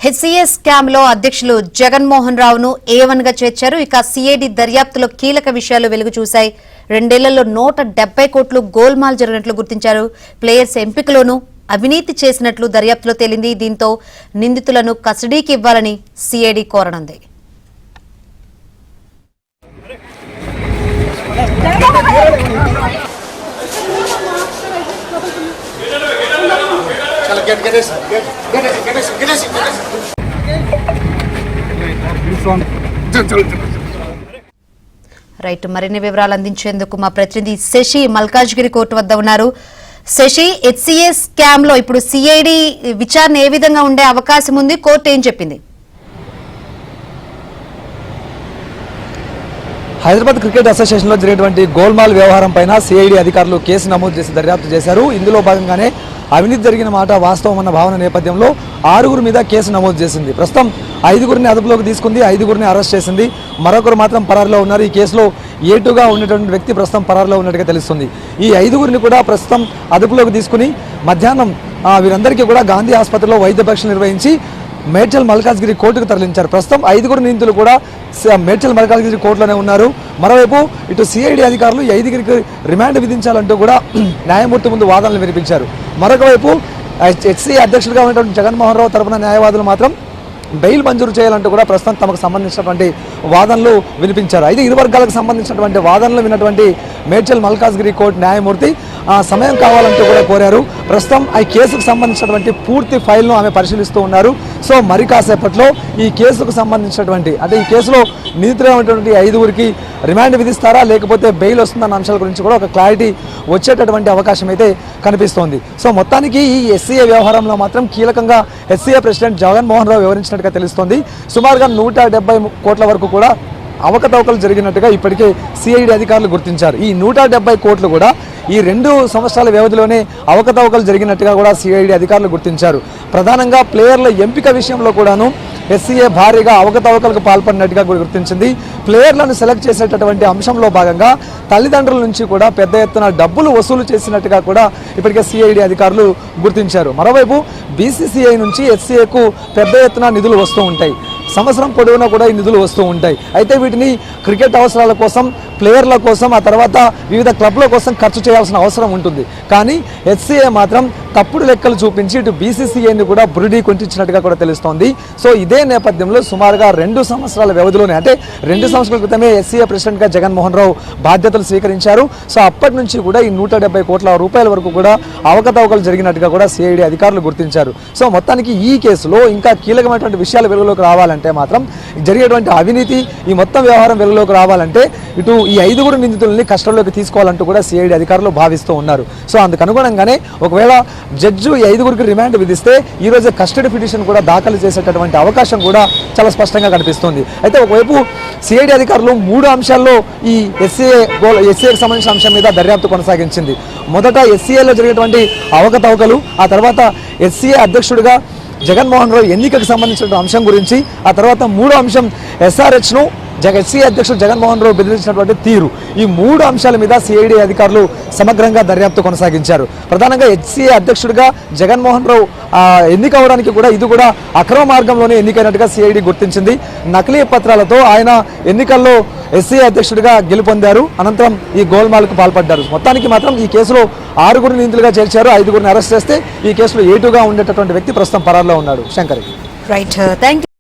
HCS scam లో అధ్యక్షులు జగన్మోహన్ రావును A1 గా చేర్చారు. ఇక సిఐడి దర్యాప్తులో కీలక విషయాలు వెలుగు చూశాయి. 2 ఏళ్లలో 170 కోట్లు గోల్మాల్ జరిగినట్లు గుర్తించారు. ప్లేయర్స్ ఎంపికలోనూ అవినీతి చేసినట్లు దర్యాప్తులో తేలింది. దీంతో నిందితులను కస్టడీకి ఇవ్వాలని సిఐడి కోరనుంది. రైట్, మరిన్ని వివరాలు అందించేందుకు మా ప్రతినిధి శశి మల్కాజ్గిరి కోర్టు వద్ద ఉన్నారు. శశి, హెచ్సిఎస్ స్కామ్ లో ఇప్పుడు సిఐడి విచారణ ఏ విధంగా ఉండే అవకాశం ఉంది? కోర్టు ఏం చెప్పింది? హైదరాబాద్ క్రికెట్ అసోసియేషన్లో జరిగినటువంటి గోల్మాల్ వ్యవహారం పైన సిఐడి అధికారులు కేసు నమోదు చేసి దర్యాప్తు చేశారు. ఇందులో భాగంగానే అవినీతి జరిగిన మాట వాస్తవం అన్న భావన నేపథ్యంలో 6 మీద కేసు నమోదు చేసింది. ప్రస్తుతం 5 అదుపులోకి తీసుకుంది, 5 అరెస్ట్ చేసింది. మరొకరు మాత్రం పరారులో ఉన్నారు. ఈ కేసులో A2గా ఉన్నటువంటి వ్యక్తి ప్రస్తుతం పరారులో ఉన్నట్టుగా తెలుస్తుంది. ఈ 5 కూడా ప్రస్తుతం అదుపులోకి తీసుకుని మధ్యాహ్నం వీరందరికీ కూడా గాంధీ ఆసుపత్రిలో వైద్య పరీక్షలు నిర్వహించి మేడ్చల్ మల్కాజ్గిరి కోర్టుకు తరలించారు. ప్రస్తుతం 5 నిందితులు కూడా మేడ్చల్ మల్కాజ్గిరి కోర్టులోనే ఉన్నారు. మరోవైపు ఇటు సిఐడి అధికారులు 5 రిమాండ్ విధించాలంటూ కూడా న్యాయమూర్తి ముందు వాదనలు వినిపించారు. మరొక వైపు హెచ్సిఏ అధ్యక్షుడిగా ఉన్నటువంటి జగన్మోహన్ రావు తరపున న్యాయవాదులు మాత్రం బెయిల్ మంజూరు చేయాలంటూ కూడా ప్రస్తుతం తమకు సంబంధించినటువంటి వాదనలు వినిపించారు. అయితే ఇరు వర్గాలకు సంబంధించినటువంటి వాదనలు విన్నటువంటి మేడ్చల్ మల్కాజ్గిరి కోర్టు న్యాయమూర్తి సమయం కావాలంటూ కూడా కోరారు. ప్రస్తుతం ఈ కేసుకు సంబంధించినటువంటి పూర్తి ఫైల్ను ఆమె పరిశీలిస్తూ ఉన్నారు. సో మరి కాసేపట్లో ఈ కేసుకు సంబంధించినటువంటి అంటే ఈ కేసులో నిందితులుగా ఉన్నటువంటి 5 రిమాండ్ విధిస్తారా లేకపోతే బెయిల్ వస్తుందన్న అంశాల గురించి కూడా ఒక క్లారిటీ వచ్చేటటువంటి అవకాశం అయితే కనిపిస్తోంది. సో మొత్తానికి ఈ హెచ్సిఏ వ్యవహారంలో మాత్రం కీలకంగా హెచ్సిఏ ప్రెసిడెంట్ జగన్మోహన్ రావు వివరించినట్టుగా తెలుస్తోంది. సుమారుగా 170 కోట్ల వరకు కూడా అవకతవకలు జరిగినట్టుగా ఇప్పటికే సిఐడి అధికారులు గుర్తించారు. ఈ 170 కోట్లు కూడా ఈ 2 సంవత్సరాల వ్యవధిలోనే అవకతవకలు జరిగినట్టుగా కూడా సిఐడి అధికారులు గుర్తించారు. ప్రధానంగా ప్లేయర్ల ఎంపిక విషయంలో కూడాను హెచ్సిఏ భారీగా అవకతవకలకు పాల్పడినట్టుగా గుర్తించింది. ప్లేయర్లను సెలెక్ట్ చేసేటటువంటి అంశంలో భాగంగా తల్లిదండ్రుల నుంచి కూడా పెద్ద ఎత్తున డబ్బులు వసూలు చేసినట్టుగా కూడా ఇప్పటికే సిఐడి అధికారులు గుర్తించారు. మరోవైపు బీసీసీఐ నుంచి హెచ్సిఏకు పెద్ద ఎత్తున నిధులు వస్తూ ఉంటాయి. సంవత్సరం పొడవునా కూడా ఈ నిధులు వస్తూ ఉంటాయి. అయితే వీటిని క్రికెట్ అవసరాల కోసం, ప్లేయర్ల కోసం, ఆ తర్వాత వివిధ క్లబ్ల కోసం ఖర్చు చేయాల్సిన అవసరం ఉంటుంది. కానీ హెచ్సిఏ మాత్రం తప్పుడు లెక్కలు చూపించి ఇటు బీసీసీఐని కూడా బురిడీ కొంటించినట్టుగా కూడా తెలుస్తోంది. సో ఇదే నేపథ్యంలో సుమారుగా 2 సంవత్సరాల వ్యవధిలోనే అంటే 2 సంవత్సరాల క్రితమే హెచ్సిఏ ప్రెసిడెంట్గా జగన్మోహన్ రావు బాధ్యతలు స్వీకరించారు. సో అప్పటి నుంచి కూడా ఈ 170 కోట్ల రూపాయల వరకు కూడా అవకతవకలు జరిగినట్టుగా కూడా సిఐడి అధికారులు గుర్తించారు. సో మొత్తానికి ఈ కేసులో ఇంకా కీలకమైనటువంటి విషయాలు వెలుగులోకి రావాలంటే మాత్రం జరిగేటువంటి అవినీతి ఈ మొత్తం వ్యవహారం వెలుగులోకి రావాలంటే ఇటు ఈ 5 నిందితులని కస్టడీలోకి తీసుకోవాలంటూ కూడా సిఐడి అధికారులు భావిస్తూ ఉన్నారు. సో అందుకు అనుగుణంగానే ఒకవేళ జడ్జి ఈ 5 రిమాండ్ విధిస్తే ఈ రోజే కస్టడీ పిటిషన్ కూడా దాఖలు చేసేటటువంటి అవకాశం కూడా చాలా కనిపిస్తుంది. అయితే ఒకవైపు సిఐడి అధికారులు 3 అంశాల్లో ఈ హెచ్సిఏకి సంబంధించిన అంశం మీద దర్యాప్తు కొనసాగించింది. మొదట హెచ్సిఏలో జరిగినటువంటి అవకతవకలు, ఆ తర్వాత హెచ్సిఏ అధ్యక్షుడిగా జగన్మోహన్ రావు ఎన్నికకు సంబంధించిన అంశం గురించి, ఆ తర్వాత 3వ అంశం ఎస్ఆర్హెచ్ను హెచ్సిఏ అధ్యక్షుడు జగన్మోహన్ రావు బెదిరించినటువంటి తీరు. ఈ 3 అంశాల మీద సిఐడి అధికారులు సమగ్రంగా దర్యాప్తు కొనసాగించారు. ప్రధానంగా హెచ్సిఏ అధ్యక్షుడిగా జగన్మోహన్ రావు ఎన్నిక అవడానికి కూడా ఇది కూడా అక్రమ మార్గంలోనే ఎన్నికైనట్టుగా సిఐడి గుర్తించింది. నకిలీ పత్రాలతో ఆయన ఎన్నికల్లో హెచ్సిఏ అధ్యక్షుడిగా గెలుపొందారు. అనంతరం ఈ గోల్మాల్కు పాల్పడ్డారు. మొత్తానికి మాత్రం ఈ కేసులో 6 నిందితులుగా చేర్చారు. 5 అరెస్ట్ చేస్తే ఈ కేసులో A2గా ఉండేటటువంటి వ్యక్తి ప్రస్తుతం పరారులో ఉన్నాడు. శంకరి. Right, thank you.